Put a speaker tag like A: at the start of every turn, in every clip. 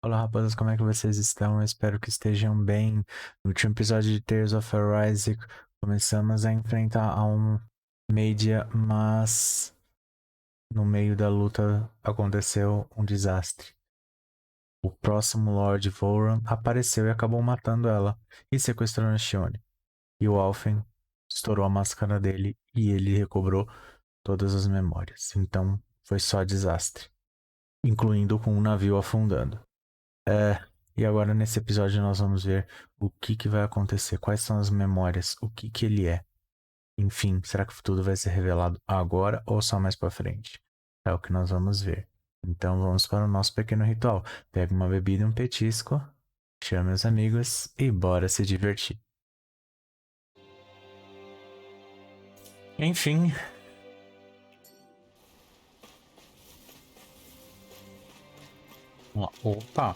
A: Olá, rapaziada, como é que vocês estão? Eu espero que estejam bem. No último episódio de Tales of Arise, começamos a enfrentar a um Media, mas no meio da luta aconteceu um desastre. O próximo Lord Voran apareceu e acabou matando ela e sequestrando a Shione. E o Alphen estourou a máscara dele e ele recobrou todas as memórias. Então foi só desastre, incluindo com um navio afundando. E agora nesse episódio nós vamos ver o que vai acontecer, quais são as memórias, o que ele é. Enfim, será que tudo vai ser revelado agora ou só mais pra frente? É o que nós vamos ver. Então vamos para o nosso pequeno ritual. Pega uma bebida e um petisco, chame os amigos e bora se divertir. Enfim. Vamos lá. Opa!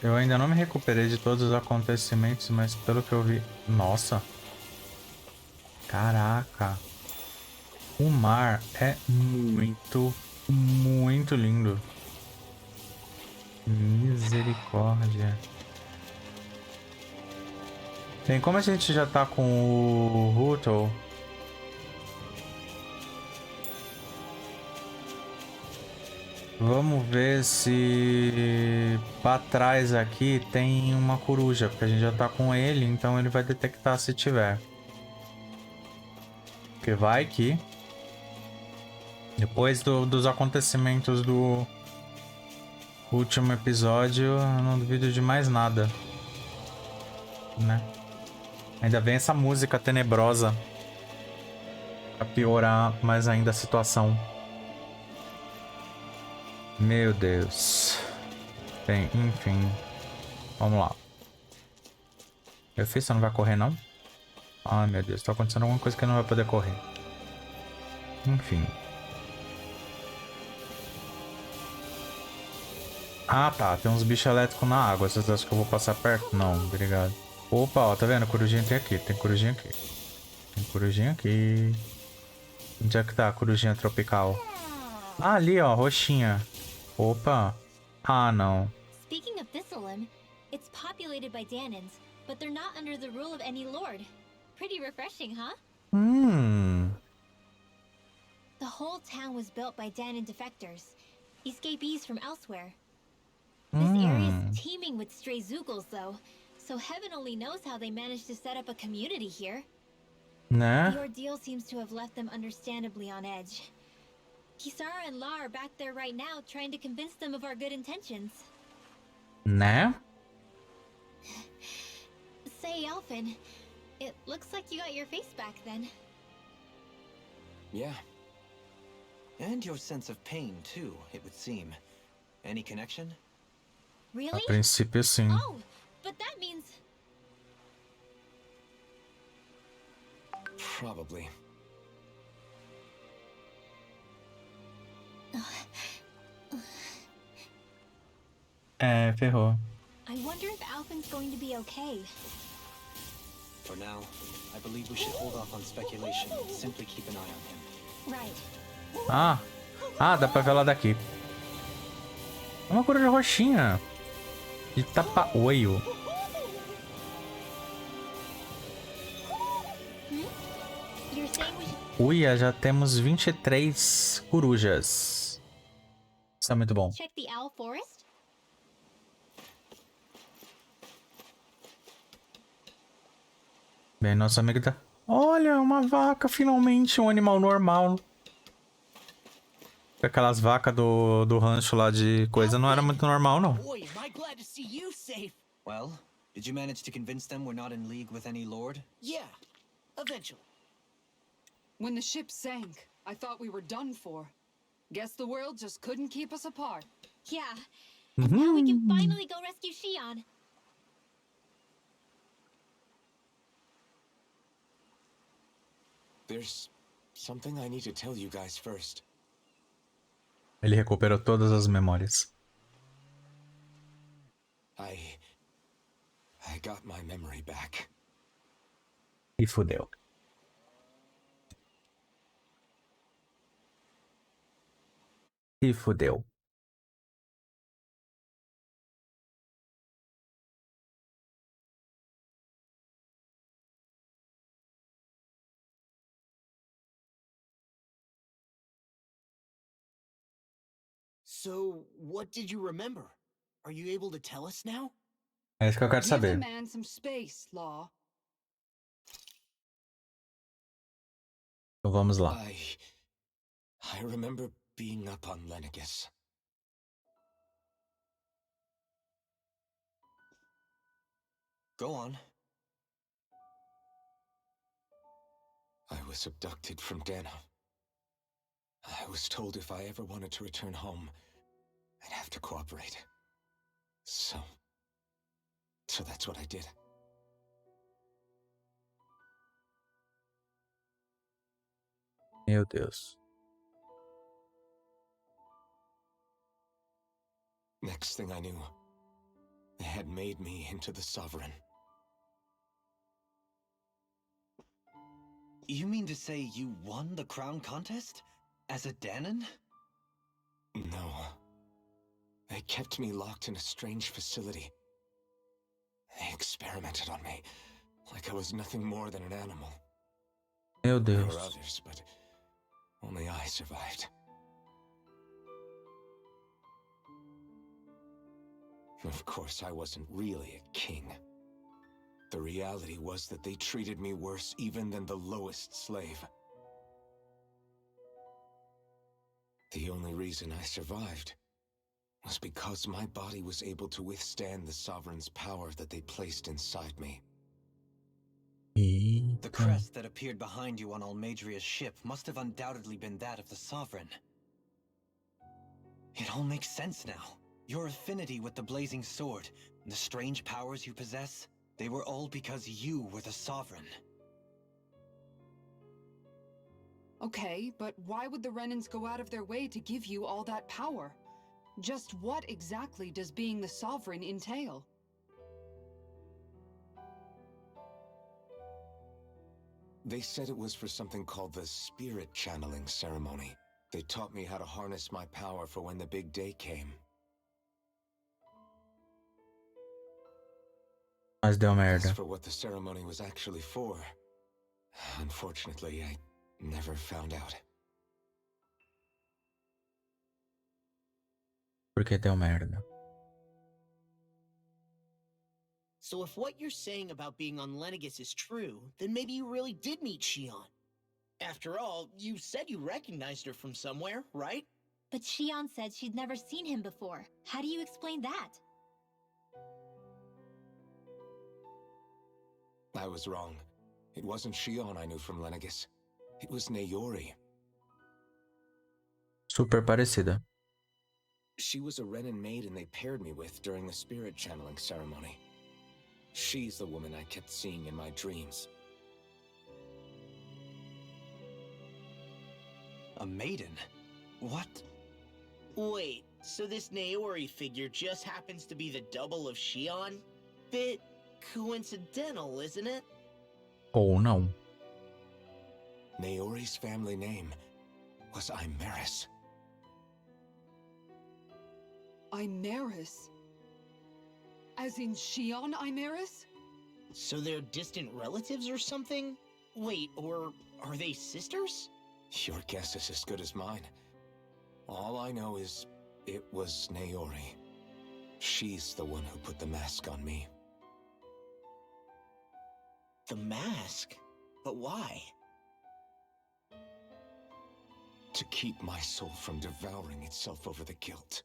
A: Eu ainda não me recuperei de todos os acontecimentos, mas pelo que eu vi... Nossa! Caraca! O mar é muito lindo. Misericórdia. Bem, como a gente já tá com o Ruto, vamos ver se pra trás aqui tem uma coruja, porque a gente já tá com ele, então ele vai detectar se tiver. Porque vai que depois dos acontecimentos do último episódio, eu não duvido de mais nada, né? Ainda vem essa música tenebrosa pra piorar mais ainda a situação. Meu Deus. Bem, enfim. Vamos lá. Eu fiz, você não vai correr, não? Ai, meu Deus. Tá acontecendo alguma coisa que não vai poder correr. Enfim. Ah, tá. Tem uns bichos elétricos na água. Vocês acham que eu vou passar perto? Não, obrigado. Opa, ó. Tá vendo? Corujinha tem aqui. Tem corujinha aqui. Tem corujinha aqui. Onde é que tá a corujinha tropical? Ah, ali, ó. Roxinha. Opa. Ah, não.
B: Speaking of Thistleland, it's populated by Danans, but they're not under the rule of any lord. Pretty refreshing, huh? The whole town was built by Danan defectors, escapees from elsewhere. This area is teeming with stray Zoogles, though, so heaven only knows how they managed to set up a community here.
A: Né?
B: The ordeal seems to have left them understandably on edge. Kisara and La are back there right now, trying to convince them of our good intentions.
A: Né?
B: Say, Alphen, it looks like you got your face back then.
C: Yeah. And your sense of pain, too, it would seem. Any connection?
A: A
B: Really?
A: princípio, sim.
B: Oh, but that means...
C: Probably.
A: É, ferrou.
B: I wonder if Alphen's going to be okay.
C: For now, I believe we should hold off on speculation and simply keep an eye on him.
B: Right.
A: Ah. Ah, dá pra ver ela daqui. É uma coruja roxinha. De tapa-olho.
B: You're saying we should...
A: Uia, já temos 23 corujas. Isso é muito bom.
B: check the owl forest?
A: Bem, nosso amigo tá... Olha, uma vaca, finalmente, um animal normal. Aquelas vacas do rancho lá de coisa não era muito normal, não.
D: Boy, am I glad to see you safe.
C: Well, did you manage to convince them we're not in league with any lord?
D: Yeah, eventually.
E: When the ship sank, I thought we were done for. Guess the world just couldn't keep us apart.
B: Yeah. And now we can finally go rescue Shion.
F: There's something I need to tell you guys first.
A: Ele recuperou todas as memórias.
F: I got my memory back.
A: E fudeu. E fodeu.
D: So, what did you remember? Are you able to tell us now?
A: É isso que eu quero
E: Give the
A: saber.
E: man some space, Law.
A: Então vamos lá.
F: I remember being up on Lenegis.
C: Go on.
F: I was abducted from Dana. I was told if I ever wanted to return home, I'd have to cooperate. So that's what I did.
A: Meu Deus.
F: Next thing I knew, they had made me into the Sovereign.
C: You mean to say you won the crown contest? As a Danon?
F: No. They kept me locked in a strange facility. They experimented on me, like I was nothing more than an animal.
A: Meu
F: There were
A: Deus.
F: others, but only I survived. Of course, I wasn't really a king. The reality was that they treated me worse even than the lowest slave. The only reason I survived was because my body was able to withstand the Sovereign's power that they placed inside me.
C: The crest that appeared behind you on Almadria's ship must have undoubtedly been that of the Sovereign. It all makes sense now. Your affinity with the blazing sword, and the strange powers you possess, they were all because you were the Sovereign.
E: Okay, but why would the Renans go out of their way to give you all that power? Just what exactly does being the Sovereign entail?
F: They said it was for something called the spirit channeling ceremony. They taught me how to harness my power for when the big day came.
A: Mas deu
F: As
A: merda.
F: for what the ceremony was actually for, unfortunately, I never found out.
A: Porque deu merda.
D: So if what you're saying about being on Lenegis is true, then maybe you really did meet Shion. After all, you said you recognized her from somewhere, right?
B: But Shion said she'd never seen him before. How do you explain that?
F: I was wrong. It wasn't Shion I knew from Lenegis. It was Naori.
A: Super parecida.
F: She was a Renan maiden they paired me with during the spirit channeling ceremony. She's the woman I kept seeing in my dreams.
C: A maiden? What?
D: Wait, so this Naori figure just happens to be the double of Shion? Bit coincidental, isn't it?
A: Ou não.
F: Naori's family name was Imeris.
E: Imeris? As in Shion Imeris?
D: So they're distant relatives or something? Wait, or are they sisters?
F: Your guess is as good as mine. All I know is it was Naori. She's the one who put the mask on me.
D: The mask? But why?
F: To keep my soul from devouring itself over the guilt.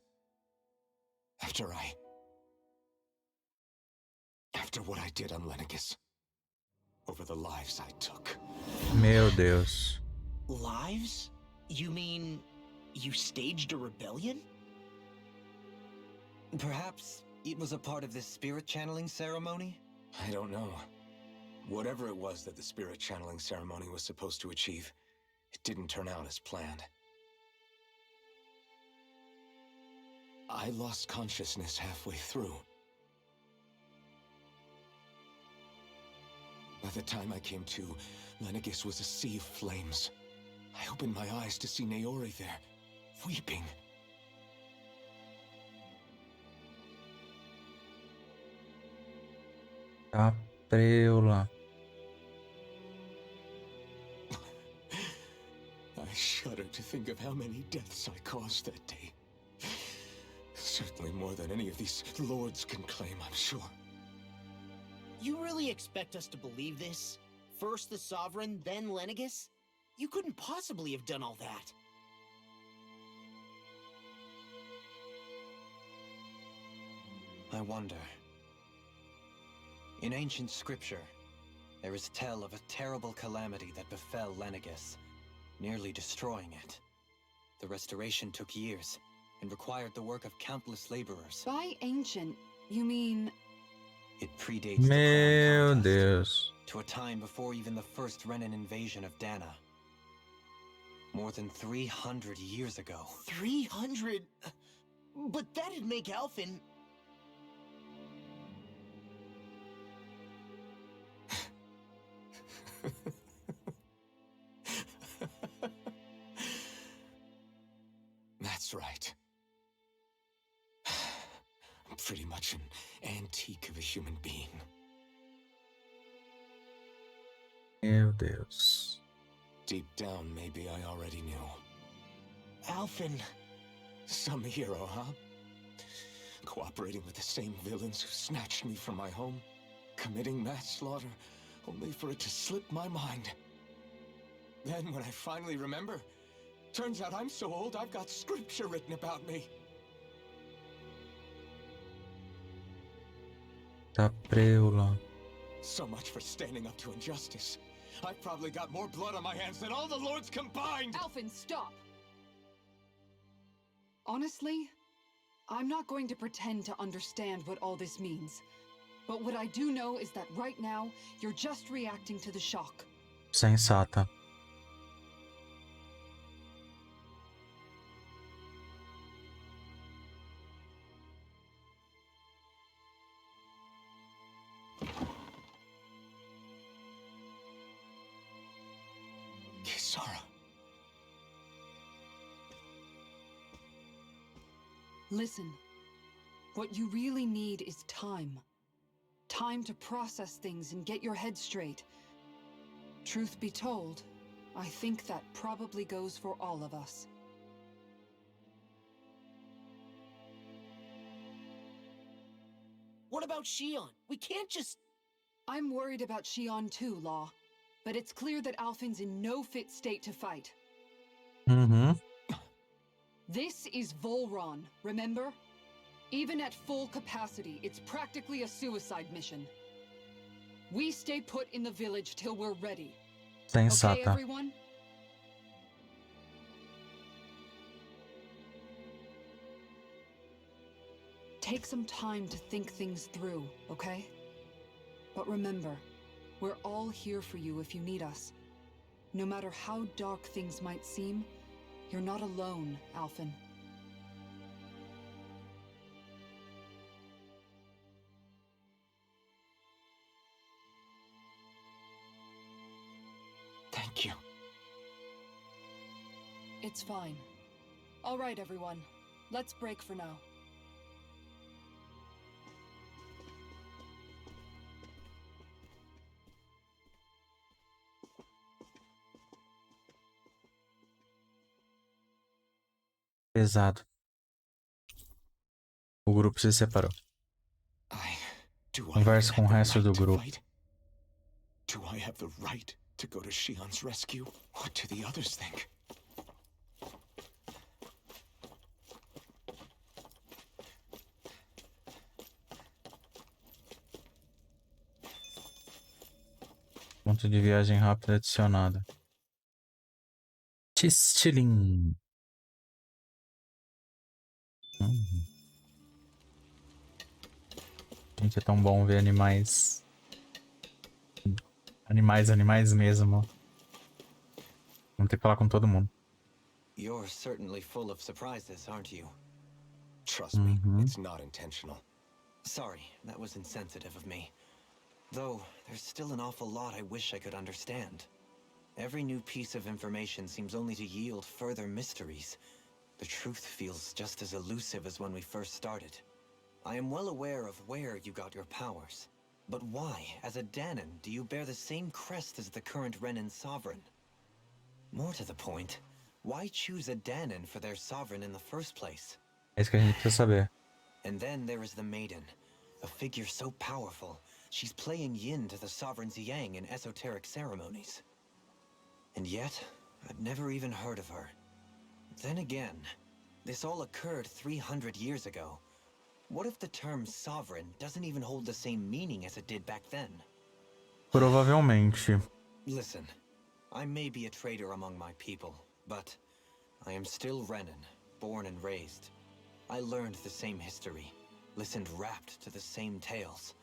F: After what I did on Lenegis. Over the lives I took.
A: Meu Deus.
D: Lives? You mean you staged a rebellion?
C: Perhaps it was a part of this spirit channeling ceremony?
F: I don't know. Whatever it was that the spirit channeling ceremony was supposed to achieve, it didn't turn out as planned. I lost consciousness halfway through. By the time I came to, Lenegis was a sea of flames. I opened my eyes to see Naori there, weeping.
A: Capreula.
F: I shudder to think of how many deaths I caused that day. Certainly more than any of these lords can claim, I'm sure.
D: You really expect us to believe this? First the Sovereign, then Lenegus? You couldn't possibly have done all that.
C: I wonder. In ancient scripture, there is tell of a terrible calamity that befell Lenegus, nearly destroying it. The restoration took years and required the work of countless laborers.
E: By ancient, you mean...
C: It predates the
A: Meu
C: crown contest,
A: Deus.
C: to a time before even the first Renan invasion of Dana. More than 300 years ago.
D: 300? But that'd make Alphen...
F: That's right. I'm pretty much an antique of a human being.
A: Meu Deus.
F: Deep down, maybe I already knew.
D: Alphen...
F: Some hero, huh? Cooperating with the same villains who snatched me from my home, committing mass slaughter, only for it to slip my mind. Then, when I finally remember, turns out I'm so old I've got scripture written about me.
A: Capreula.
F: So much for standing up to injustice. I've probably got more blood on my hands than all the lords combined!
E: Alphen, stop! Honestly, I'm not going to pretend to understand what all this means. But what I do know is that right now, you're just reacting to the shock.
A: Sensata.
F: Kisara.
E: Listen, what you really need is time. Time to process things and get your head straight. Truth be told, I think that probably goes for all of us.
D: What about Shion? We can't just...
E: I'm worried about Shion too, Law. But it's clear that Alphen's in no fit state to fight.
A: Mm-hmm.
E: This is Volron, remember? Even at full capacity, it's practically a suicide mission. We stay put in the village till we're ready. Okay,
A: Sensata.
E: everyone? Take some time to think things through, okay? But remember, we're all here for you if you need us. No matter how dark things might seem, you're not alone, Alphen.
F: Thank you.
E: It's fine. All right, everyone. Let's break for now.
A: Pesado. O grupo se separou. Converse com o resto do grupo.
F: Do I have the right to go to Shion's rescue? What do the others think?
A: Ponto de viagem rápida adicionado. Tistilin. Gente, é tão bom ver animais. Animais mesmo. Vamos ter que falar com todo mundo.
C: You're certainly full of surprises, aren't you?
F: Trust me, it's not intentional.
C: Sorry, that was insensitive of me. Though, there's still an awful lot I wish I could understand. Every new piece of information seems only to yield further mysteries. The truth feels just as elusive as when we first started. I am well aware of where you got your powers. But why, as a Danon, do you bear the same crest as the current Renan sovereign? More to the point, why choose a Danon for their sovereign in the first place?
A: É isso que a gente precisa saber.
C: And then there is the Maiden, a figure so powerful, she's playing yin to the sovereign's yang in esoteric ceremonies. And yet, I've never even heard of her. Then again, this all occurred 300 years ago. What if the term sovereign doesn't even hold the same meaning as it did back then?
A: Provavelmente.
C: Listen, I may be a traitor among my people, but I am still Renan, born and raised. I learned the same history, listened rapt to the same tales.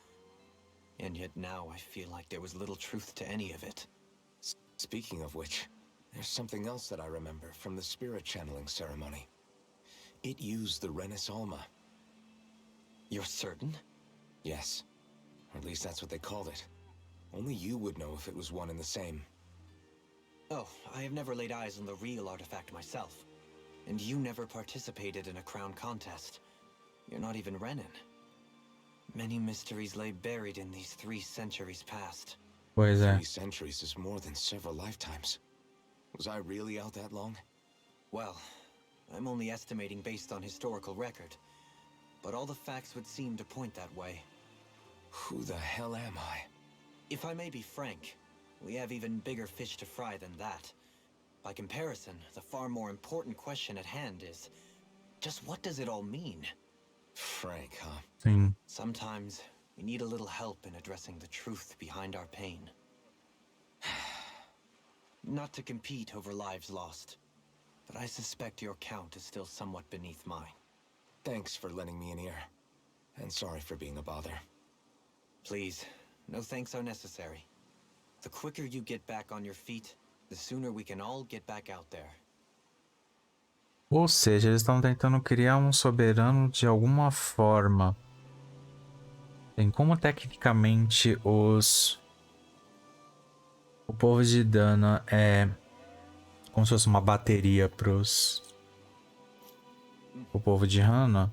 C: And yet now I feel like there was little truth to any of it.
F: Speaking of which, there's something else that I remember from the spirit channeling ceremony. It used the Renis Alma.
C: You're certain?
F: Yes. Or at least that's what they called it. Only you would know if it was one and the same.
C: Oh, I have never laid eyes on the real artifact myself. And you never participated in a crown contest. You're not even Renan. Many mysteries lay buried in these 3 centuries past.
A: Pois é.
F: 3 centuries is more than several lifetimes. Was I really out that long?
C: Well, I'm only estimating based on historical record. But all the facts would seem to point that way.
F: Who the hell am I?
C: If I may be frank, we have even bigger fish to fry than that. By comparison, the far more important question at hand is, just what does it all mean?
F: Frank, huh?
A: Sim.
C: Sometimes we need a little help in addressing the truth behind our pain. Not to compete over lives lost, but I suspect your count is still somewhat beneath mine.
F: Thanks for lending me an ear. And sorry for being a bother.
C: Please, no thanks are necessary. The quicker you get back on your feet, the sooner we can all get back out there.
A: Ou seja, eles estão tentando criar um soberano de alguma forma. Tem como tecnicamente o povo de Dana é como se fosse uma bateria pro povo de Hana.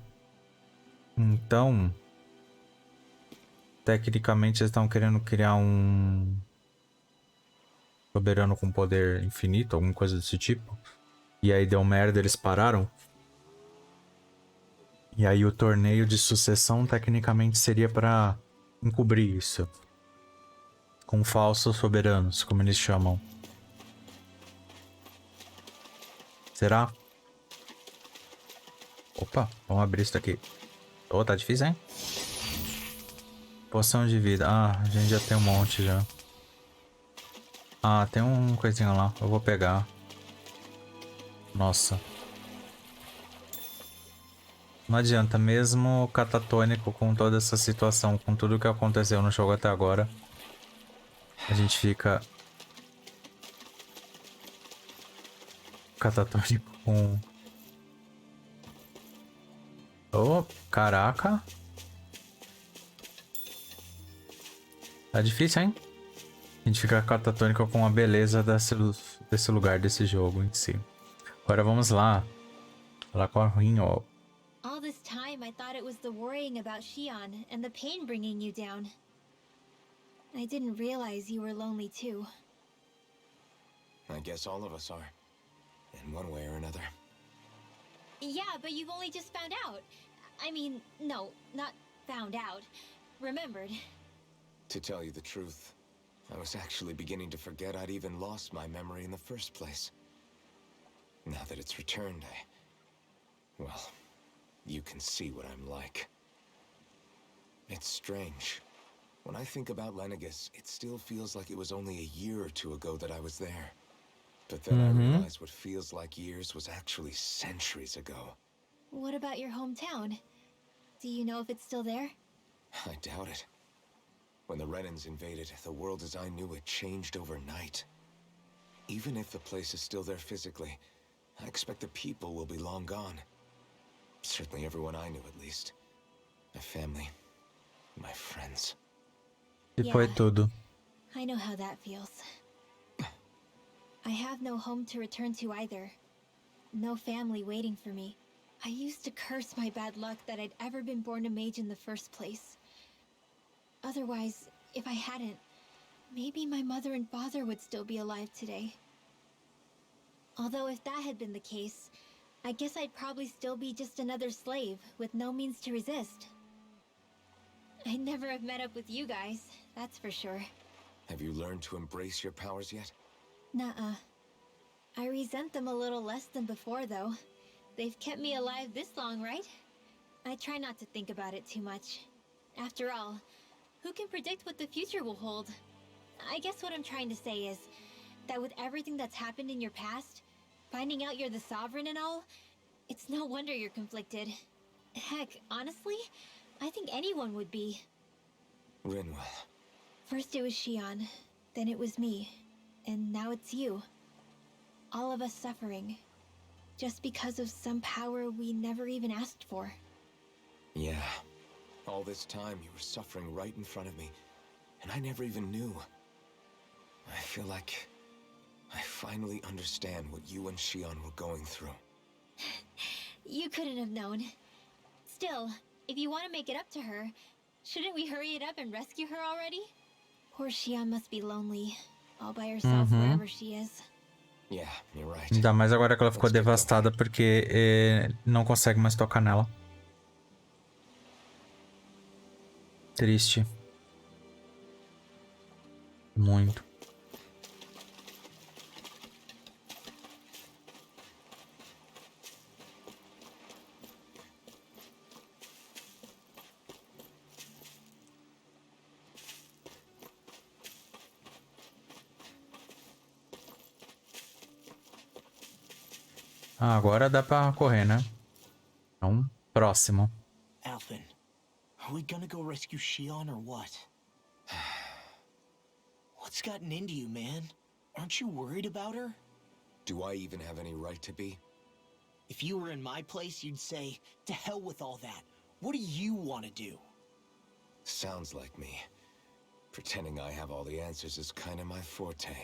A: Então, tecnicamente eles estão querendo criar um soberano com poder infinito, alguma coisa desse tipo. E aí deu merda, eles pararam. E aí o torneio de sucessão tecnicamente seria pra encobrir isso. Com falsos soberanos, como eles chamam. Será? Opa, vamos abrir isso daqui. Oh, tá difícil, hein? Poção de vida. Ah, a gente já tem um monte já. Ah, tem um coisinha lá. Eu vou pegar. Nossa. Não adianta, mesmo catatônico com toda essa situação, com tudo que aconteceu no jogo até agora, a gente fica catatônico com... Oh, caraca. Tá difícil, hein? A gente fica catatônico com a beleza desse lugar, desse jogo em si. Agora vamos lá. Falar com a Rinho.
B: All this time, I thought it was the worrying about Shion and the pain bringing you down. I didn't realize you were lonely too.
F: I guess all of us are. In one way or another.
B: Yeah, but you've only just found out. I mean, no, not found out. Remembered.
F: To tell you the truth, I was actually beginning to forget I'd even lost my memory in the first place. Now that it's returned, well, you can see what I'm like. It's strange. When I think about Lenegus, it still feels like it was only a year or 2 ago that I was there. But then I realized what feels like years was actually centuries ago.
B: What about your hometown? Do you know if it's still there?
F: I doubt it. When the Renans invaded, the world as I knew it changed overnight. Even if the place is still there physically, I expect the people will be long gone. Certainly everyone I knew, at least. My family, my friends.
A: E foi tudo.
B: I know how that feels. I have no home to return to either. No family waiting for me. I used to curse my bad luck that I'd ever been born a mage in the first place. Otherwise, if I hadn't, maybe my mother and father would still be alive today. Although if that had been the case, I guess I'd probably still be just another slave with no means to resist. I'd never have met up with you guys, that's for sure.
F: Have you learned to embrace your powers yet?
B: Nuh-uh. I resent them a little less than before, though. They've kept me alive this long, right? I try not to think about it too much. After all, who can predict what the future will hold? I guess what I'm trying to say is that with everything that's happened in your past, finding out you're the sovereign and all, it's no wonder you're conflicted. Heck, honestly, I think anyone would be.
F: Rinwell.
B: First it was Shion, then it was me, and now it's you. All of us suffering, just because of some power we never even asked for.
F: Yeah. All this time you were suffering right in front of me, and I never even knew. I feel like I finally understand what you and Shion were going through.
B: You couldn't have known. Still, if you want to make it up to her, shouldn't we hurry it up and rescue her already? Poor Shion must be lonely, all by herself wherever she is.
F: Yeah, you're right.
A: Ainda mais agora que ela ficou devastada porque não consegue mais tocar nela. Triste. Muito. Ah, agora dá pra correr, né? Então, próximo.
D: Alphen, are we gonna go rescue Shion or what? What's gotten into you, man? Aren't you worried about her?
F: Do I even have any right to be?
D: If you were in my place, you'd say, to hell with all that. What do you want to do?
F: Sounds like me. Pretending I have all the answers is kind of my forte.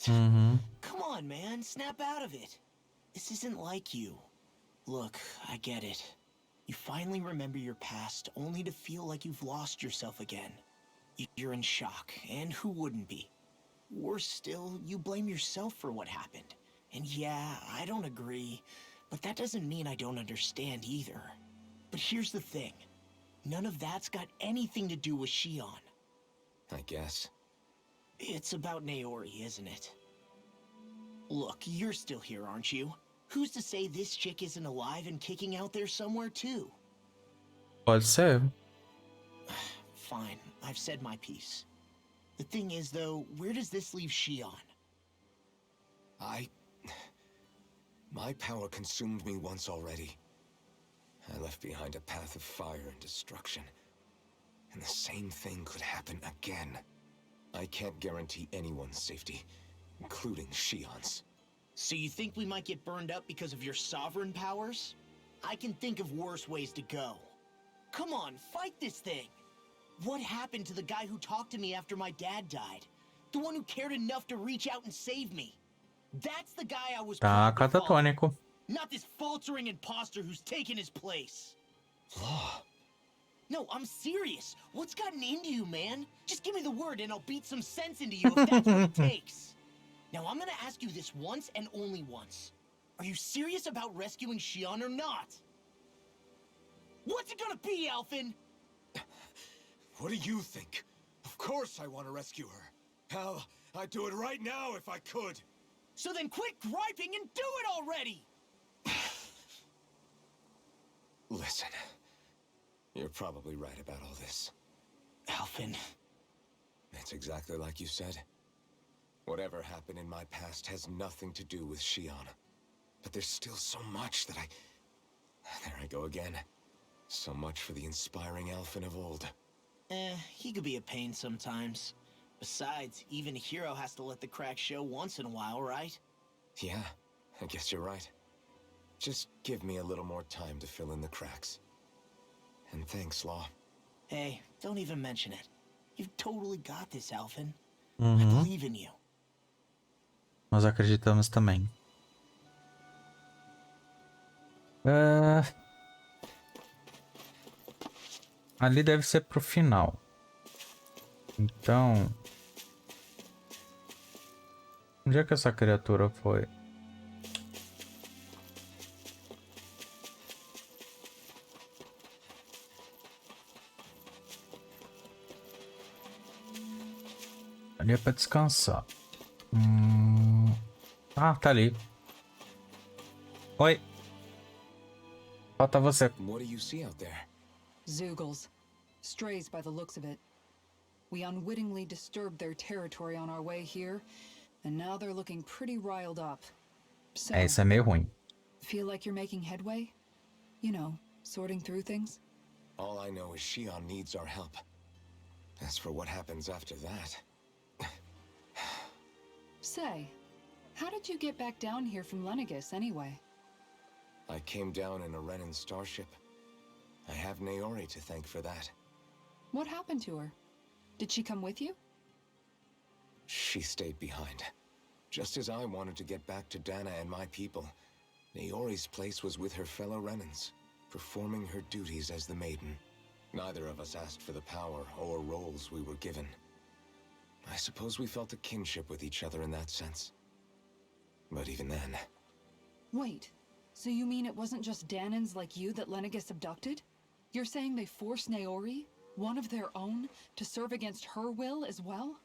D: Come on, man, snap out of it. This isn't like you. Look, I get it. You finally remember your past, only to feel like you've lost yourself again. You're in shock, and who wouldn't be? Worse still, you blame yourself for what happened. And yeah, I don't agree, but that doesn't mean I don't understand either. But here's the thing. None of that's got anything to do with Shion.
F: I guess.
D: It's about Naori, isn't it? Look, you're still here, aren't you? Who's to say this chick isn't alive and kicking out there somewhere too?
A: Pode ser.
D: Fine, I've said my piece. The thing is, though, where does this leave Shion?
F: My power consumed me once already. I left behind a path of fire and destruction. And the same thing could happen again. I can't guarantee anyone's safety, including Shion's.
D: So you think we might get burned up because of your sovereign powers? I can think of worse ways to go. Come on, fight this thing! What happened to the guy who talked to me after my dad died? The one who cared enough to reach out and save me? That's the guy I was
A: Tá
D: proud to follow.
A: catatônico.
D: Not this faltering imposter who's taken his place.
F: Law.
D: No, I'm serious. What's gotten into you, man? Just give me the word and I'll beat some sense into you if that's what it takes. Now, I'm gonna ask you this once and only once. Are you serious about rescuing Shion or not? What's it gonna be, Alphen?
F: What do you think? Of course I want to rescue her. Hell, I'd do it right now if I could.
D: So then quit griping and do it already!
F: Listen, you're probably right about all this.
D: Alphen.
F: It's exactly like you said. Whatever happened in my past has nothing to do with Shion. But there's still so much that There I go again. So much for the inspiring Alphen of old.
D: He could be a pain sometimes. Besides, even a hero has to let the cracks show once in a while, right?
F: Yeah, I guess you're right. Just give me a little more time to fill in the cracks. And thanks, Law.
D: Hey, don't even mention it. You've totally got this, Alphen. I believe in you.
A: Nós acreditamos também. Ali deve ser pro final. Então... Onde é que essa criatura foi? Ali é pra descansar. Ah, tá ali. Oi. Falta você.
F: What do you see out there?
E: Zoogles. Strays by the looks of it. We unwittingly disturbed their territory on our way here, and now they're looking pretty riled up. So,
A: Isso é meio ruim.
E: feel like you're making headway? You know, sorting through things?
F: All I know is Shion needs our help. As for what happens after that...
E: Say, how did you get back down here from Lenegis anyway?
F: I came down in a Renan starship. I have Naori to thank for that.
E: What happened to her? Did she come with you?
F: She stayed behind. Just as I wanted to get back to Dana and my people, Naori's place was with her fellow Renans, performing her duties as the Maiden. Neither of us asked for the power or roles we were given. I suppose we felt a kinship with each other in that sense. But even then...
E: Wait, so you mean it wasn't just Danans like you that Lenegis abducted? You're saying they forced Naori, one of their own, to serve against her will as well?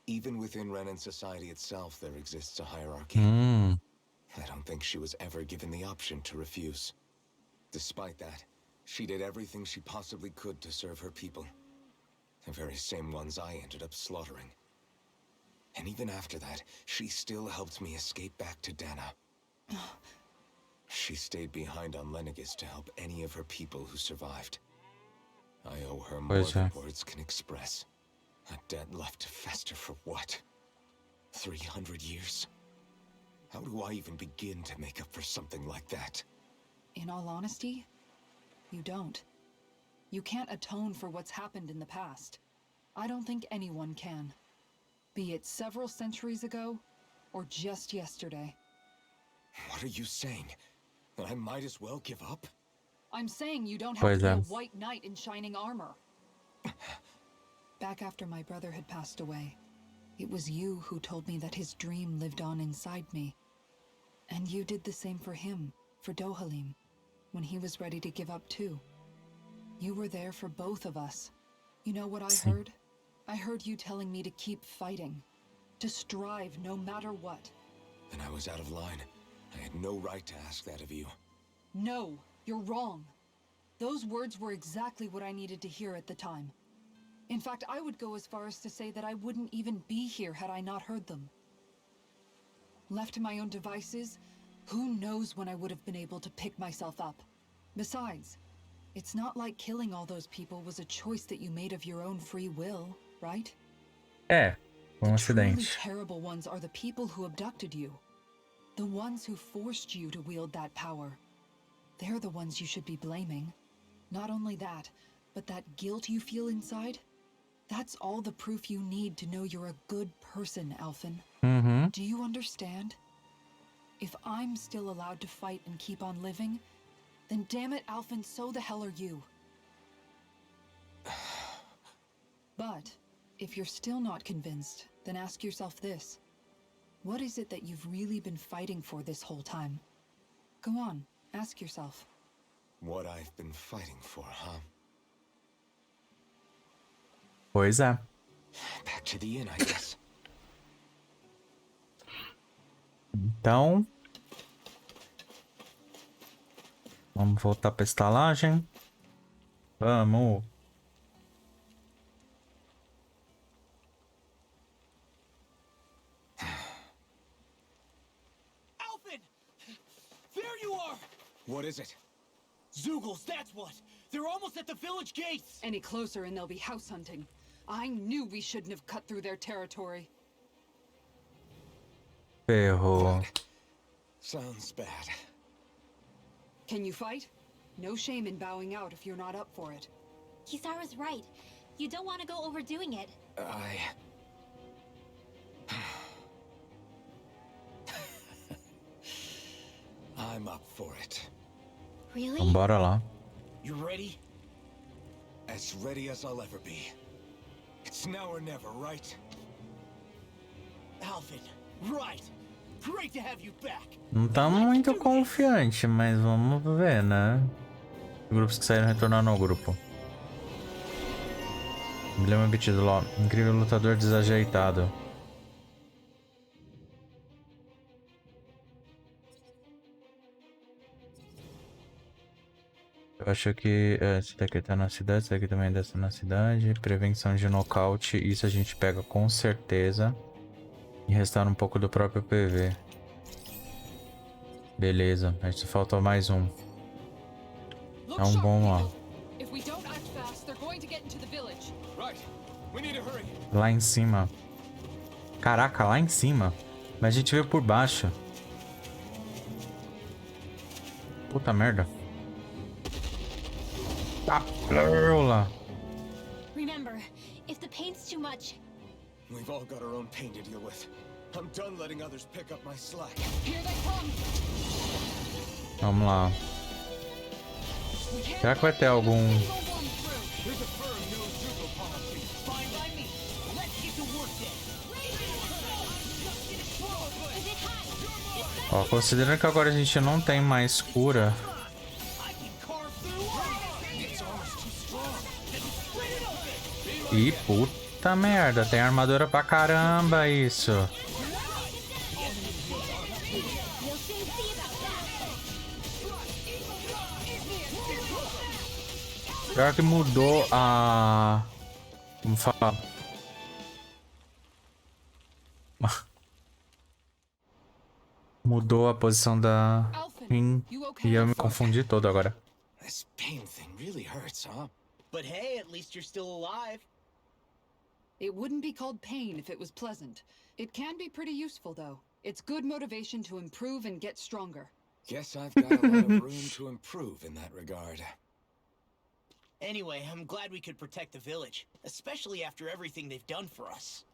F: Even within Renan society itself, there exists a hierarchy. I don't think she was ever given the option to refuse. Despite that, she did everything she possibly could to serve her people. The very same ones I ended up slaughtering. And even after that, she still helped me escape back to Dana. She stayed behind on Lenegis to help any of her people who survived. I owe her more than words can express. A debt left to fester for what? 300 years? How do I even begin to make up for something like that?
E: In all honesty, you don't. You can't atone for what's happened in the past. I don't think anyone can. Be it several centuries ago, or just yesterday.
F: What are you saying? That I might as well give up?
E: I'm saying you don't have to be a white knight in shining armor. Back after my brother had passed away, it was you who told me that his dream lived on inside me. And you did the same for him, for Dohalim, when he was ready to give up too. You were there for both of us. You know what I heard? I heard you telling me to keep fighting, to strive no matter what.
F: Then I was out of line. I had no right to ask that of you.
E: No, you're wrong. Those words were exactly what I needed to hear at the time. In fact, I would go as far as to say that I wouldn't even be here had I not heard them. Left to my own devices, who knows when I would have been able to pick myself up. Besides, it's not like killing all those people was a choice that you made of your own free will, right?
A: Foi
E: The truly
A: acidente.
E: terrible ones are the people who abducted you. The ones who forced you to wield that power. They're the ones you should be blaming. Not only that, but that guilt you feel inside, that's all the proof you need to know you're a good person, Alphen. Do you understand? If I'm still allowed to fight and keep on living, then damn it, Alphen, so the hell are you. But if you're still not convinced, then ask yourself this. What is it that you've really been fighting for this whole time? Go on, ask yourself.
F: What I've been fighting for, huh?
A: Pois é.
F: Back to the inn, I guess.
A: Então... Vamos voltar pra estalagem. Vamos.
D: Alphen! There you are!
F: What is it?
D: Zoogles, that's what! They're almost at the village gates!
E: Any closer and they'll be house hunting. I knew we shouldn't have cut through their territory.
A: Ferrou.
F: Sounds bad.
E: Can you fight? No shame in bowing out if you're not up for it.
B: Kisara's right. You don't want to go overdoing it.
F: I'm up for it.
B: Really?
A: Então bora lá.
D: You ready?
F: As ready as I'll ever be. It's It's now or never, right?
D: Alphen, right. Great to have you back.
A: Não tá muito confiante, mas vamos ver, né? Grupos que saíram retornando ao grupo. Emblema obtido lá. Incrível lutador desajeitado. Eu acho que esse daqui tá na cidade, esse daqui também desce na cidade. Prevenção de nocaute, isso a gente pega com certeza. E restaura um pouco do próprio PV. Beleza, a gente faltou mais um. É um bom lá. Lá em cima. Caraca, lá em cima. Mas a gente veio por baixo. Puta merda. Ah, lá.
B: Remember, if the pain's too much,
F: We've all got our own pain to deal with. I'm done letting others pick up my slack.
E: Here they come.
A: Vamos lá. Será que vai ter algum...
F: There's a firm no-Zuko policy.
D: Fine by me. Let's get to work then.
B: is it hot?
A: Ó, considerando que agora a gente não tem mais cura.
D: I can carve through. Its armor's too strong. Split it open.
A: Ih, puta merda. Tem armadura pra caramba isso.
B: We'll soon see about that.
A: Pior que mudou a... Como fala? Mudou a posição da... E eu me confundi todo agora.
F: This pain thing really hurts, huh?
D: But hey, at least you're still alive.
E: It wouldn't be called pain if it was pleasant. It can be pretty useful, though. It's good motivation to improve and get stronger.
F: Guess I've got a lot of room to improve in that regard.
D: Anyway, I'm glad we could protect the village, especially after everything they've done for us.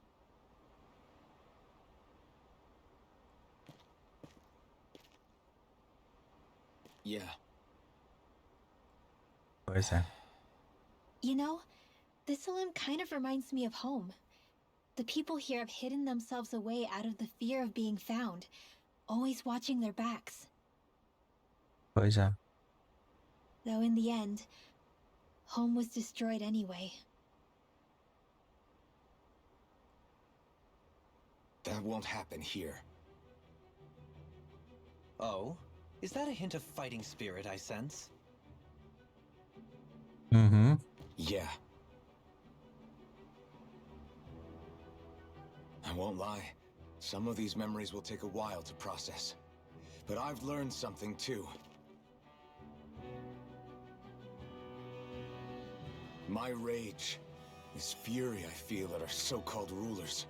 F: Yeah.
A: Pois é.
B: You know, this island kind of reminds me of home. The people here have hidden themselves away out of the fear of being found, always watching their backs.
A: Pois é.
B: Though in the end, home was destroyed anyway.
F: That won't happen here.
C: Oh? Is that a hint of fighting spirit I sense?
A: Mm-hmm.
F: Yeah. I won't lie. Some of these memories will take a while to process. But I've learned something too. My rage, this fury I feel at our so-called rulers,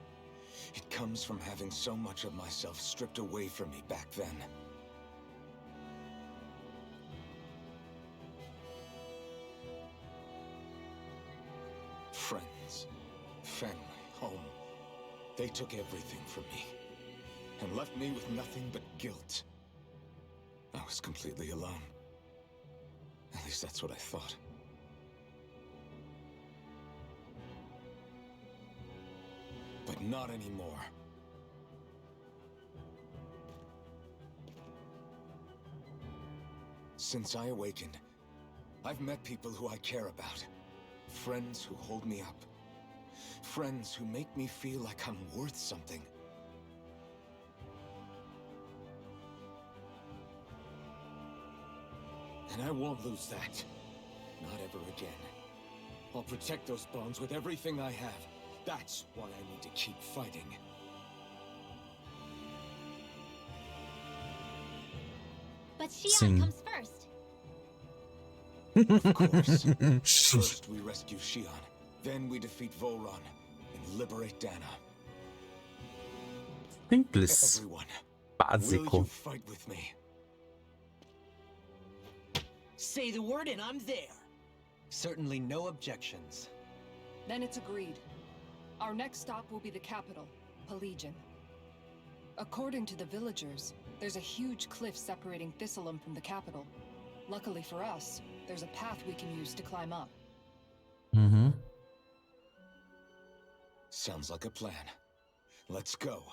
F: it comes from having so much of myself stripped away from me back then. Friends, family, home. They took everything from me and left me with nothing but guilt. I was completely alone. At least that's what I thought. But not anymore. Since I awakened, I've met people who I care about. Friends who hold me up. Friends who make me feel like I'm worth something. And I won't lose that. Not ever again. I'll protect those bonds with everything I have. That's why I need to keep fighting.
B: But Shion
A: Sim.
B: comes first.
F: Of course. First we rescue Shion. Then we defeat Voron and liberate Dana.
A: Simples.
F: Everyone, will
A: Básico.
F: you fight with me?
D: Say the word and I'm there.
C: Certainly no objections.
E: Then it's agreed. Our next stop will be the capital, Pelegion. According to the villagers, there's a huge cliff separating Thistleum from the capital. Luckily for us, there's a path we can use to climb up.
A: Uhum.
F: Sounds like a plan. Let's go.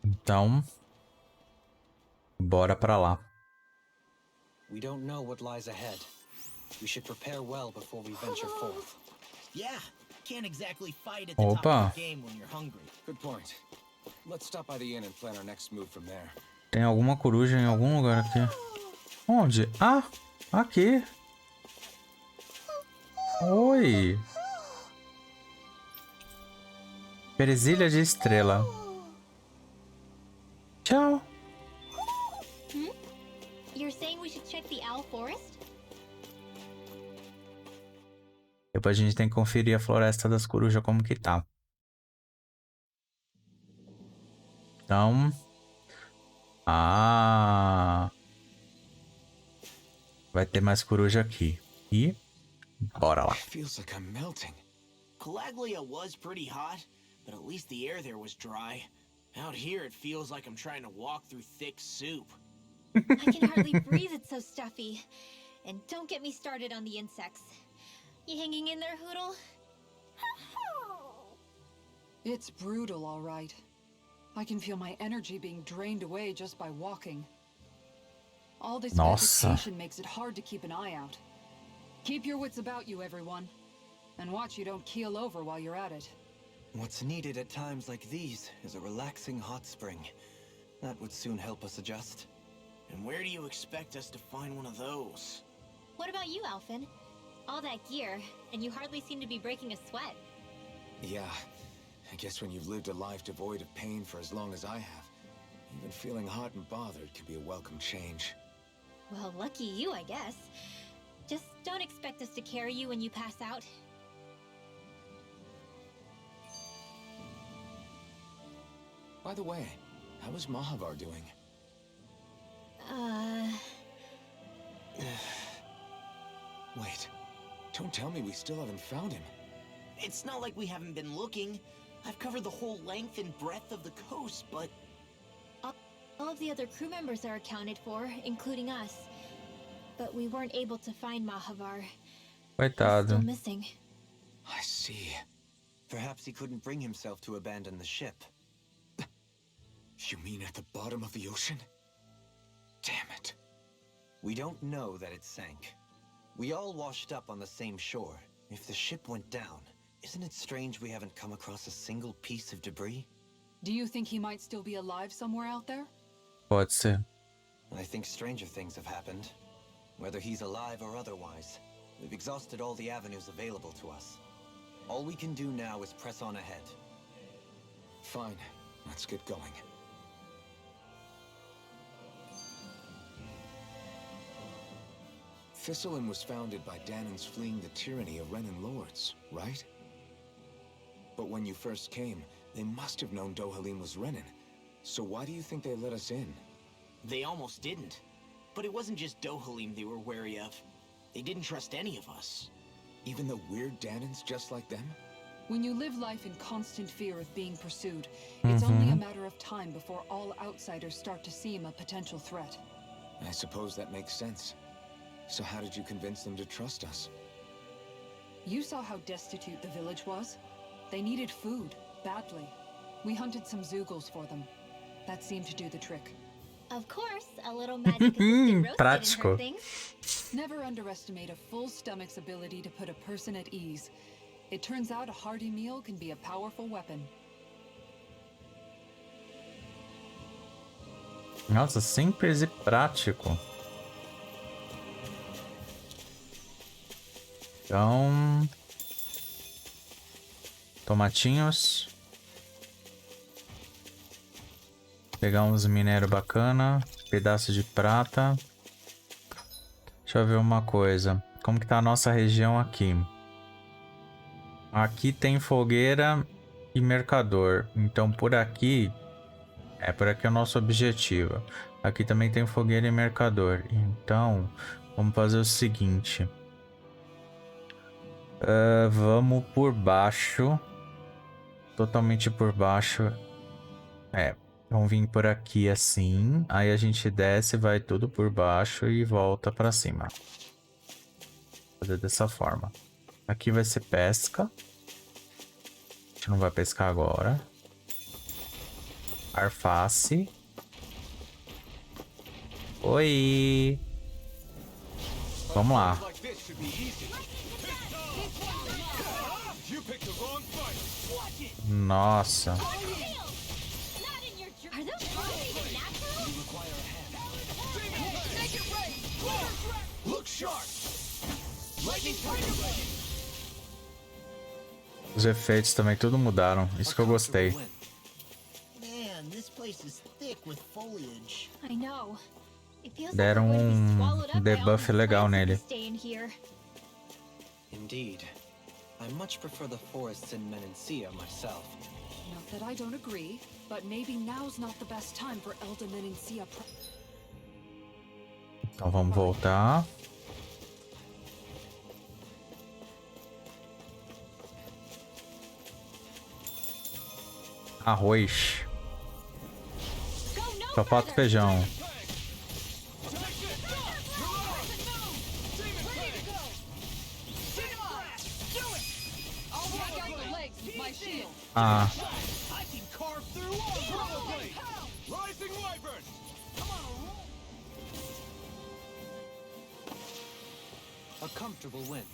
A: Então, bora pra lá.
C: We don't know what lies ahead. We should prepare well before we venture forth.
D: Yeah, can't exactly fight at the top of the game when you're hungry.
F: Good point. Let's stop by the inn and plan our next move from there.
A: Tem alguma coruja em algum lugar aqui. Onde? Ah, aqui. Oi. Presilha de estrela. Tchau.
B: You're saying we should check the owl forest?
A: Depois a gente tem que conferir a floresta das corujas como que tá. Então... Ah... Vai ter mais coruja aqui. E... Bora lá.
F: Feels like I'm melting.
D: Calaglia was pretty hot, but at least the air there was dry. Out here it feels like I'm trying to walk through thick soup.
B: I can hardly breathe, it's so stuffy. And don't get me started on the insects. You hanging in there, Hoodle?
E: It's brutal, all right. I can feel my energy being drained away just by walking. All this vegetation makes it hard to keep an eye out. Keep your wits about you, everyone. And watch you don't keel over while you're at it.
C: What's needed at times like these is a relaxing hot spring. That would soon help us adjust.
D: And where do you expect us to find one of those?
B: What about you, Alphen? All that gear, and you hardly seem to be breaking a sweat.
F: Yeah, I guess when you've lived a life devoid of pain for as long as I have, even feeling hot and bothered can be a welcome change.
B: Well, lucky you, I guess. Just don't expect us to carry you when you pass out.
F: By the way, how is Mahavar doing? Wait, don't tell me we still haven't found him.
D: It's not like we haven't been looking. I've covered the whole length and breadth of the coast, but...
B: All of the other crew members are accounted for, including us. But we weren't able to find Mahavar.
A: Coitado.
B: He's still missing.
F: I see.
C: Perhaps he couldn't bring himself to abandon the ship.
F: You mean at the bottom of the ocean? Damn it.
C: We don't know that it sank. We all washed up on the same shore. If the ship went down, isn't it strange we haven't come across a single piece of debris?
E: Do you think he might still be alive somewhere out there?
A: Pode ser.
C: I think stranger things have happened. Whether he's alive or otherwise, we've exhausted all the avenues available to us. All we can do now is press on ahead.
F: Fine, let's get going. Thistlein was founded by Danan's fleeing the tyranny of Renan lords, right? But when you first came, they must have known Dohalim was Renan. So why do you think they let us in?
D: They almost didn't. But it wasn't just Dohalim they were wary of. They didn't trust any of us.
F: Even the weird Danans just like them?
E: When you live life in constant fear of being pursued, it's only a matter of time before all outsiders start to seem a potential threat.
F: I suppose that makes sense. So how did you convince them to trust us?
E: You saw how destitute the village was. They needed food, badly. We hunted some Zeugles for them. That seemed to do the trick.
B: Of course, a little magic assisted roast didn't
A: Prático.
B: hurt things.
E: Never underestimate a full stomach's ability to put a person at ease. It turns out a hearty meal can be a powerful weapon.
A: Nossa, simples e prático. Então... Tomatinhos. Pegar uns minérios bacana. Pedaço de prata. Deixa eu ver uma coisa. Como que tá a nossa região aqui? Aqui tem fogueira e mercador. Então por aqui... por aqui é o nosso objetivo. Aqui também tem fogueira e mercador. Então, vamos fazer o seguinte. Vamos por baixo. Totalmente por baixo. Vamos vir por aqui assim. Aí a gente desce, vai tudo por baixo e volta pra cima. Fazer dessa forma. Aqui vai ser pesca. A gente não vai pescar agora. Arface. Oi! Vamos lá. Nossa. Os efeitos também tudo mudaram. Isso que eu gostei.
D: Man, this place is thick with foliage.
B: I know. It feels like
A: Deram
B: we're going to be swallowed up by all
A: debuff
B: these
A: legal
B: plants if we
A: nele.
B: stay in here.
C: Indeed. I much prefer the forests in Menencia myself.
E: Not that I don't agree, but maybe now's not the best time for Elder Menencia.
A: Então vamos voltar. Arroz. Só falta feijão. Ah.
C: A comfortable win.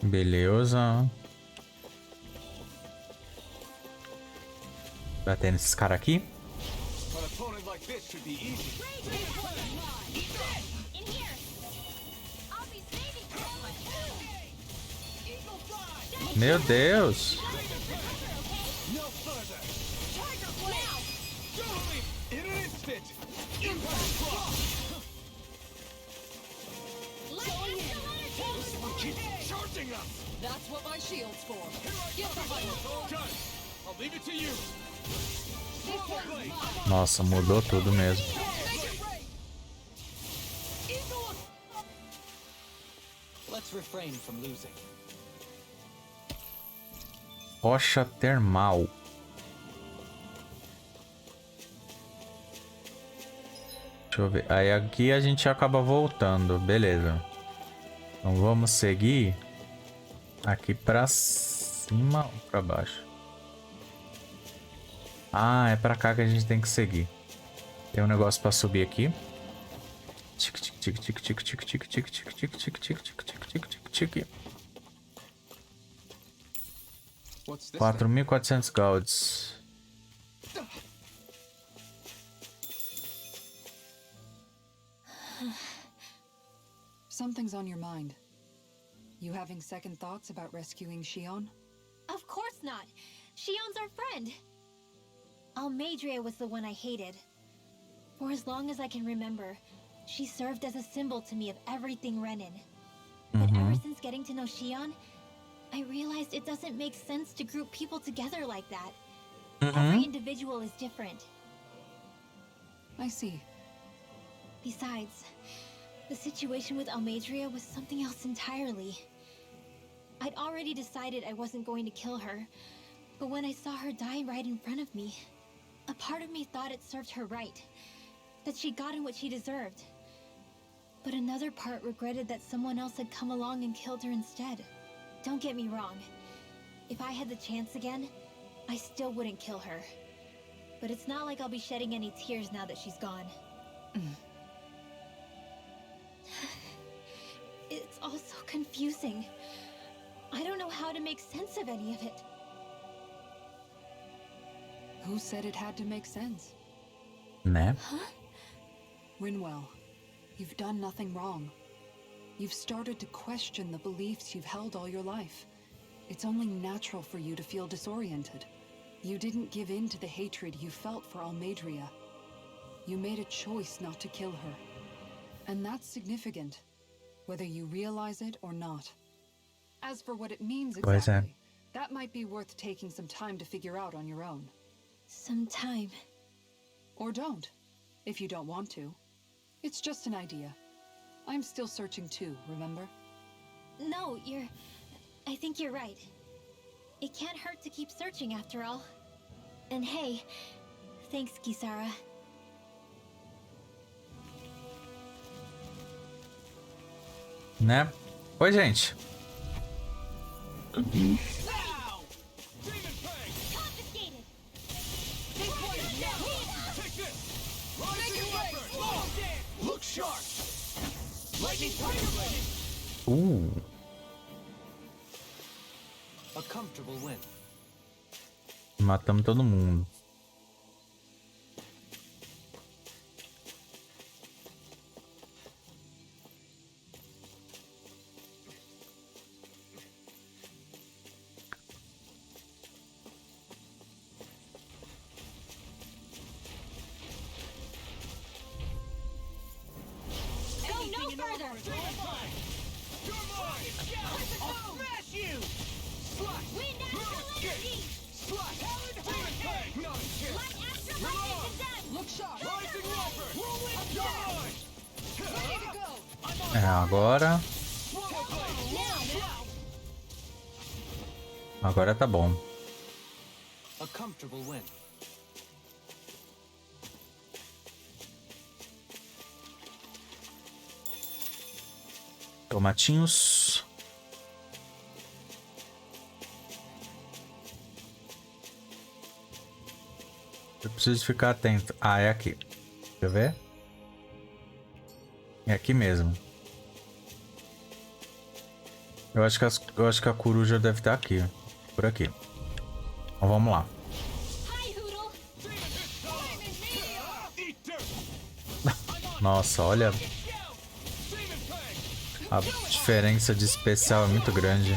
A: Beleza. Bater nesses caras aqui. Meu Deus.
E: That's what my shield's for. Get behind me. I'll leave it to you.
A: Nossa, mudou tudo mesmo.
C: Let's refrain from losing.
A: Rocha termal. Deixa eu ver. Aí aqui a gente acaba voltando. Beleza. Então vamos seguir aqui pra cima ou pra baixo? Ah, é pra cá que a gente tem que seguir. Tem um negócio pra subir aqui. Tic, tic, tic, tic, tic, tic, tic, tic, tic, tic, tic, tic, tic, tic, tic, tic, tic. 4.400 golds.
E: Something's on your mind. You having second thoughts about rescuing Shion?
B: Of course not. Shion's our friend. Almadria was the one I hated. For as long as I can remember, she served as a symbol to me of everything Renin. But ever since getting to know Shion, I realized it doesn't make sense to group people together like that. Every individual is different.
E: I see.
B: Besides, the situation with Almadria was something else entirely. I'd already decided I wasn't going to kill her, but when I saw her die right in front of me, a part of me thought it served her right, that she'd gotten what she deserved. But another part regretted that someone else had come along and killed her instead. Don't get me wrong. If I had the chance again, I still wouldn't kill her. But it's not like I'll be shedding any tears now that she's gone. It's all so confusing. I don't know how to make sense of any of it.
E: Who said it had to make sense?
A: Né?
E: Rinwell, you've done nothing wrong. You've started to question the beliefs you've held all your life. It's only natural for you to feel disoriented. You didn't give in to the hatred you felt for Almadria. You made a choice not to kill her. And that's significant, whether you realize it or not. As for what it means exactly, that might be worth taking some time to figure out on your own.
B: Some time.
E: Or don't, if you don't want to. It's just an idea. I'm still searching too, remember?
B: No, I think you're right. It can't hurt to keep searching after all. And hey, thanks, Kisara.
A: Né? Oi, gente.
C: A comfortable win.
A: Matamos todo mundo. É, agora... Agora tá bom.
C: A comfortable win.
A: Tomatinhos. Eu preciso ficar atento. Ah, é aqui. Deixa eu ver. É aqui mesmo. Eu acho que a coruja deve estar aqui. Por aqui. Então vamos lá. Nossa, olha. A diferença de especial é muito grande.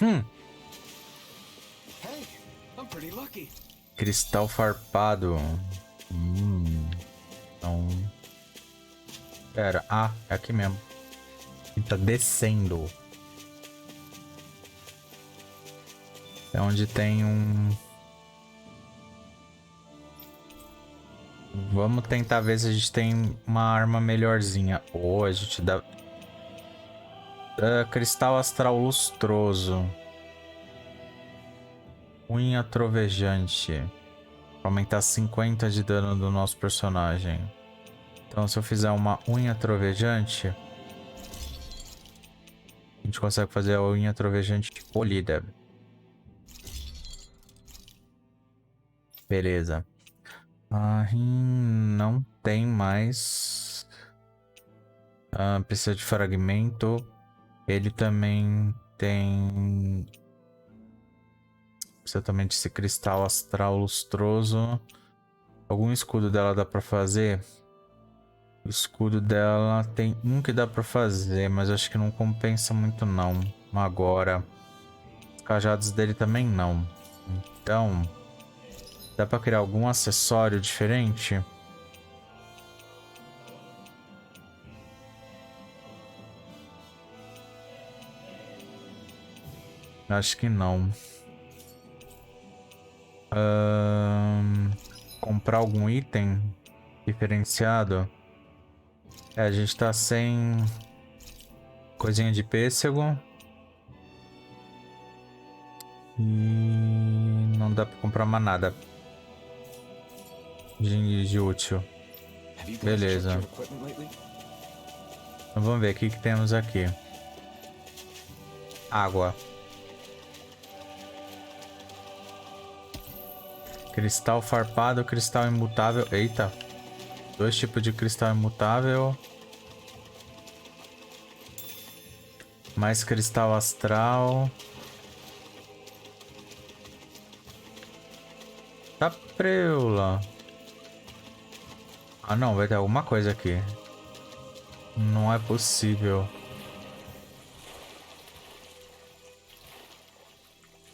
C: Hey, I'm pretty lucky.
A: Cristal farpado. Então... Pera. Ah, é aqui mesmo. E tá descendo. É onde tem um... Vamos tentar ver se a gente tem uma arma melhorzinha. Ou a gente dá... Cristal astral lustroso. Unha trovejante. Pra aumentar 50 de dano do nosso personagem. Então se eu fizer uma unha trovejante... A gente consegue fazer a unha trovejante polida. Beleza. Não tem mais. Precisa de fragmento. Ele também tem... Precisa também desse cristal astral lustroso. Algum escudo dela dá pra fazer? O escudo dela tem um que dá pra fazer, mas acho que não compensa muito não. Agora. Os cajados dele também não. Então... Dá pra criar algum acessório diferente? Acho que não. Comprar algum item diferenciado? É, a gente tá sem coisinha de pêssego. E não dá pra comprar mais nada de útil. Beleza. Então vamos ver o que temos aqui. Água. Cristal farpado, cristal imutável. Eita. 2 tipos de cristal imutável. Mais cristal astral. Tá preula. Ah não, vai ter alguma coisa aqui. Não é possível.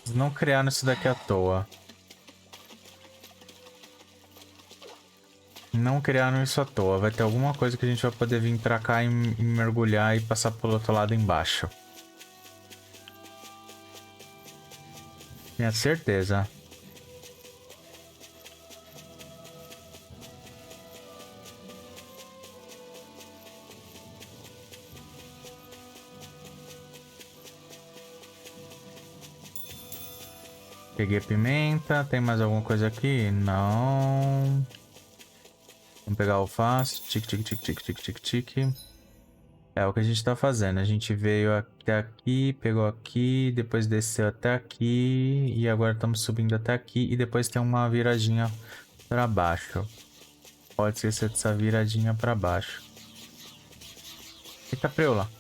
A: Eles não criaram isso daqui à toa. Não criaram isso à toa. Vai ter alguma coisa que a gente vai poder vir pra cá e mergulhar e passar pelo outro lado embaixo. Tinha certeza. Peguei pimenta. Tem mais alguma coisa aqui? Não. Vamos pegar alface. Tique, tique, tique, tique, tique, tique, tique. É o que a gente tá fazendo. A gente veio até aqui, pegou aqui, depois desceu até aqui. E agora estamos subindo até aqui. E depois tem uma viradinha pra baixo. Pode esquecer dessa viradinha pra baixo. Eita, preula.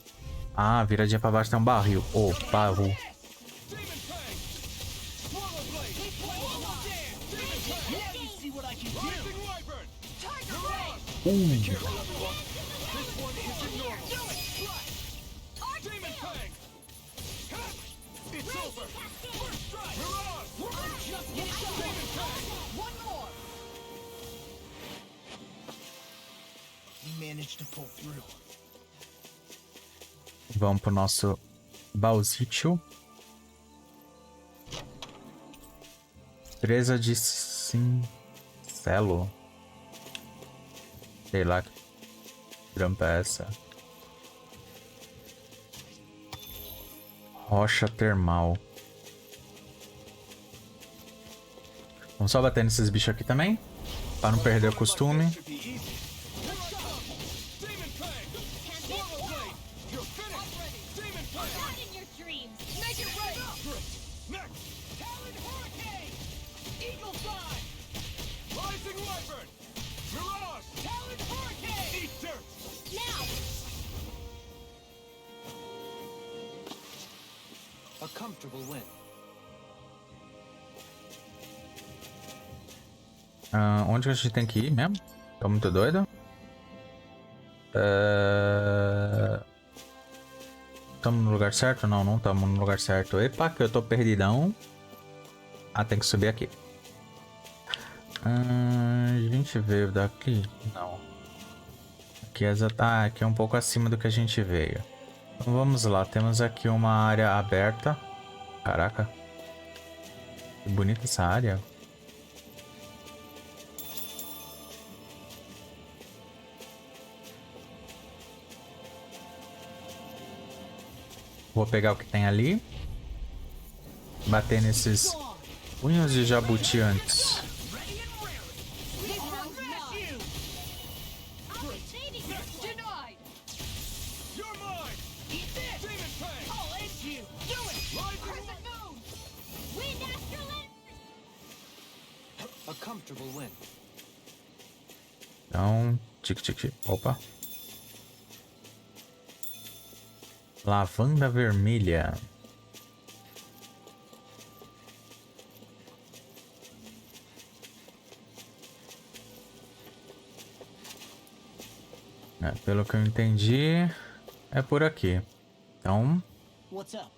A: Ah, viradinha pra baixo tem um barril. Oh, barril. Vamos pro nosso baúzito. Presa de cincelo. Sei lá que trampa é essa. Rocha termal. Vamos só bater nesses bichos aqui também. Pra não perder o costume.
C: A comfortable win.
A: Onde que a gente tem que ir mesmo? Tô muito doido. Estamos no lugar certo? Não, não estamos no lugar certo. Epa, que eu tô perdidão. Ah, tem que subir aqui. A gente veio daqui? Não. Aqui aqui é um pouco acima do que a gente veio. Então vamos lá, temos aqui uma área aberta. Caraca. Que bonita essa área. Vou pegar o que tem ali. Bater nesses punhos de jabuti antes.
C: A comfortable win.
A: Então, tique, tique. Opa. Lavanda vermelha. Pelo que eu entendi, é por aqui. Então,
D: What's up?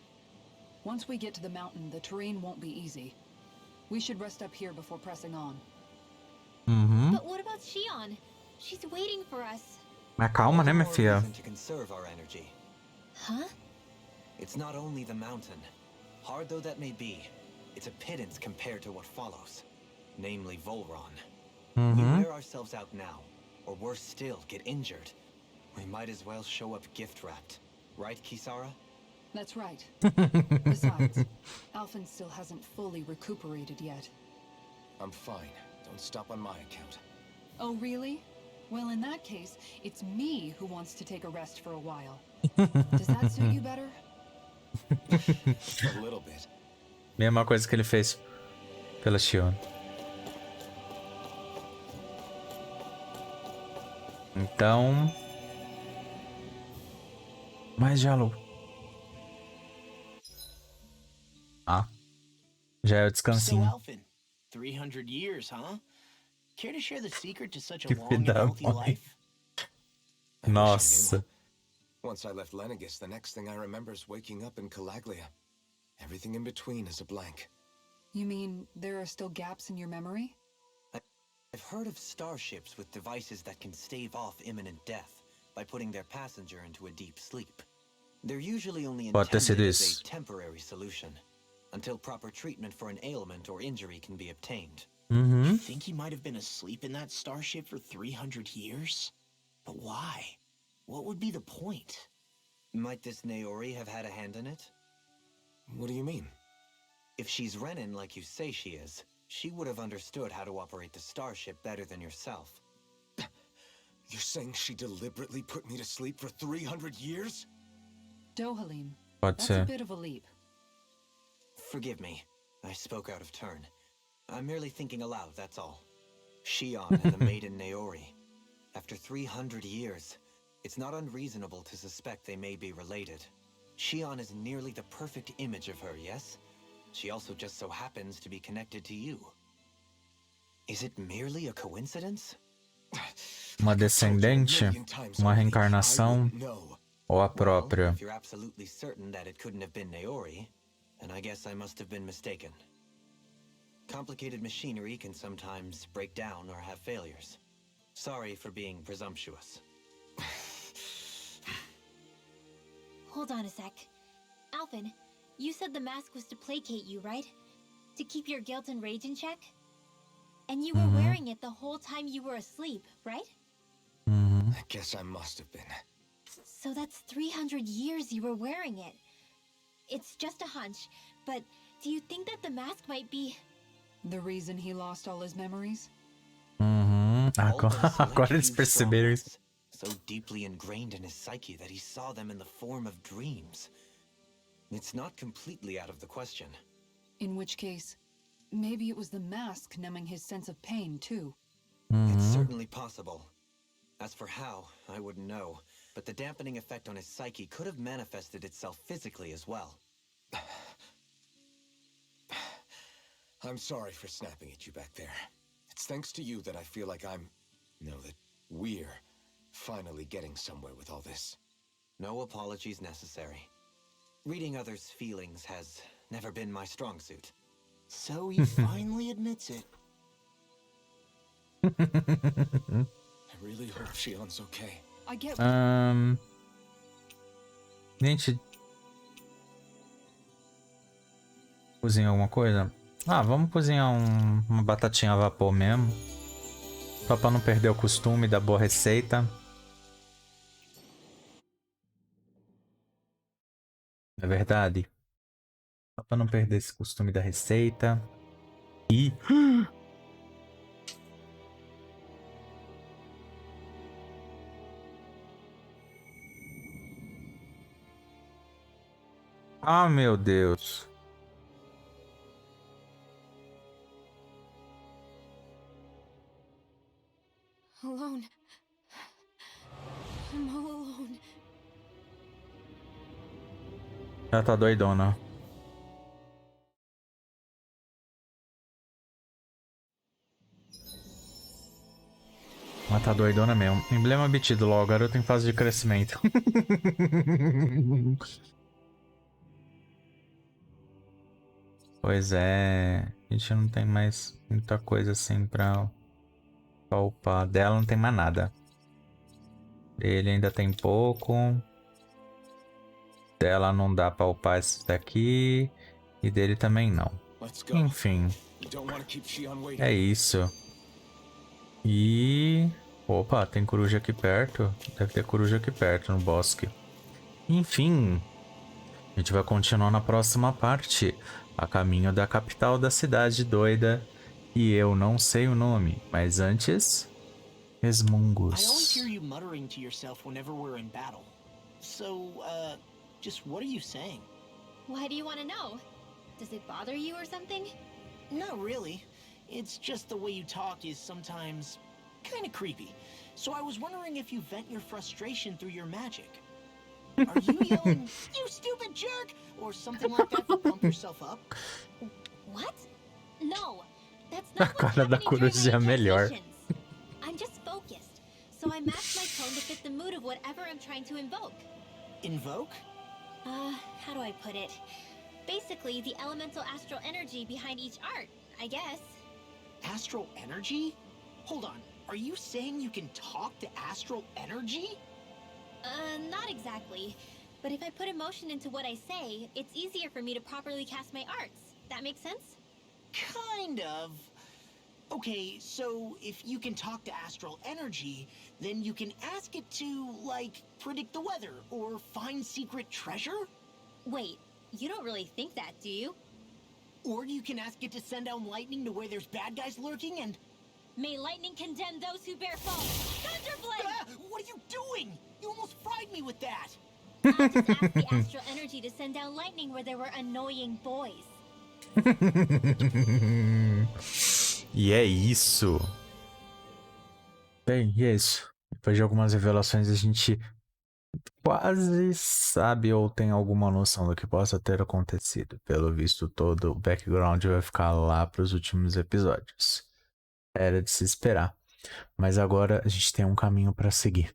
E: Once we get to the mountain, the terrain won't be easy. We should rest up here before pressing on.
B: But what about Shion? She's waiting for us.
A: mas calma, né, minha
C: More
A: filha?
C: reason to conserve our energy.
B: Huh?
C: It's not only the mountain. Hard though that may be, it's a pittance compared to what follows. Namely Volron. We wear ourselves out now, or worse still, get injured. We might as well show up gift-wrapped. Right, Kisara?
E: That's right. Besides, Alphen still hasn't fully recuperated yet.
F: I'm fine. Don't stop on my account.
E: Oh, really? Well, in that case, it's me who wants to take a rest for a while. Does that suit you better?
F: A little bit.
A: Mesma coisa que ele fez pela Shion. Então, mais diálogo. Ah, já é o
D: So,
A: descansinho.
D: Alphen, 300 years, huh? Care to share the secret to such a
A: Que
D: long and
A: filha da
D: healthy
A: mãe.
D: life?
F: I wish I
A: Nossa.
F: knew. Once I left Lenegis, the next thing I remember is waking up in Calaglia. Everything in between is a blank.
E: You mean there are still gaps in your memory?
C: I've heard of starships with devices that can stave off imminent death by putting their passenger into a deep sleep. They're usually only
A: Pode ter sido
C: intended as
A: isso.
C: a temporary solution, until proper treatment for an ailment or injury can be obtained.
D: You think he might have been asleep in that starship for 300 years? But why? What would be the point?
C: Might this Naori have had a hand in it?
F: What do you mean?
C: If she's Renin like you say she is, she would have understood how to operate the starship better than yourself.
F: You're saying she deliberately put me to sleep for 300 years?
E: Dohalim,
A: Pode
E: that's a
A: ser.
E: bit of a leap.
C: Forgive me, I spoke out of turn. I'm merely thinking aloud, that's all. Shion and the maiden Naori. After 300 years, it's not unreasonable to suspect they may be related. Shion is nearly the perfect image of her, yes? She also just so happens to be connected to you. Is it merely a coincidence?
A: Uma descendente, uma reencarnação ou a própria?
C: Well, if you're absolutely certain that it couldn't have been Naori, then I guess I must have been mistaken. Complicated machinery can sometimes break down or have failures. Sorry for being presumptuous.
B: Hold on a sec. Alphen, you said the mask was to placate you, right? To keep your guilt and rage in check? And you were wearing it the whole time you were asleep, right?
F: I guess I must have been.
B: So that's 300 years you were wearing it. It's just a hunch, but do you think that the mask might be...
E: The reason he lost all his memories?
A: Agora eles perceberam isso.
C: So deeply ingrained in his psyche that he saw them in the form of dreams. It's not completely out of the question.
E: In which case, maybe it was the mask numbing his sense of pain, too.
C: It's certainly possible. As for how, I wouldn't know, but the dampening effect on his psyche could have manifested itself physically as well.
F: I'm sorry for snapping at you back there. It's thanks to you that I feel like that we're finally getting somewhere with all this.
C: No apologies necessary. Reading others' feelings has never been my strong suit.
D: So he finally admits it.
F: I really hope Shion's okay.
E: I get...
A: Gente, cozinhar alguma coisa? Ah, vamos cozinhar uma batatinha a vapor mesmo. Só pra não perder o costume da boa receita. Não é verdade? Só pra não perder esse costume da receita. E... Ah, meu Deus.
B: Alone. I'm all alone.
A: Ela tá doidona. Ela tá doidona mesmo. Emblema obtido logo, garoto em fase de crescimento. Pois é. A gente não tem mais muita coisa assim pra upar. Dela não tem mais nada. Ele ainda tem pouco. Dela não dá pra upar esses daqui. E dele também não. Enfim. É isso. E... Opa, tem coruja aqui perto. Deve ter coruja aqui perto no bosque. Enfim. A gente vai continuar na próxima parte. A caminho da capital da cidade doida. E eu não sei o nome. Mas antes... Resmungos.
D: I always hear you muttering to yourself whenever we're in battle. So, just what are you saying?
B: Why do you want to know? Does it bother you or something?
D: Not really. It's just the way you talk is sometimes kind of creepy. So I was wondering if you vent your frustration through your magic. Are you yelling, "You stupid jerk," or something like that to pump yourself up?
B: What? No, that's not what's
A: cara da
B: happening during
A: coruja é
B: my
A: melhor.
B: incantations. I'm just focused, so I match my tone to fit the mood of whatever I'm trying to invoke.
D: Invoke?
B: How do I put it? Basically, the elemental astral energy behind each art, I guess.
D: Astral energy? Hold on, are you saying you can talk to astral energy?
B: Not exactly. But if I put emotion into what I say, it's easier for me to properly cast my arts. That makes sense?
D: Kind of. Okay, so if you can talk to astral energy, then you can ask it to, like, predict the weather or find secret treasure?
B: Wait, you don't really think that, do you?
D: Or you can ask it to send down lightning to where there's bad guys lurking and...
B: May lightning condemn those who bear false. Thunderblade!
D: Ah, what are you doing? You almost fried me with that!
B: I'll just ask the astral energy to send down lightning where there were annoying boys.
A: E é isso. Bem, e é isso. Depois de algumas revelações, a gente quase sabe ou tem alguma noção do que possa ter acontecido. Pelo visto, todo o background vai ficar lá para os últimos episódios. Era de se esperar. Mas agora a gente tem um caminho para seguir.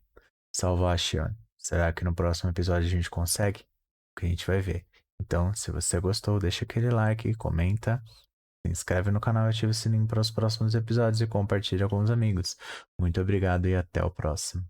A: Salvar a Shion. Será que no próximo episódio a gente consegue? O que a gente vai ver. Então, se você gostou, deixa aquele like, comenta, se inscreve no canal, ativa o sininho para os próximos episódios e compartilha com os amigos. Muito obrigado e até o próximo.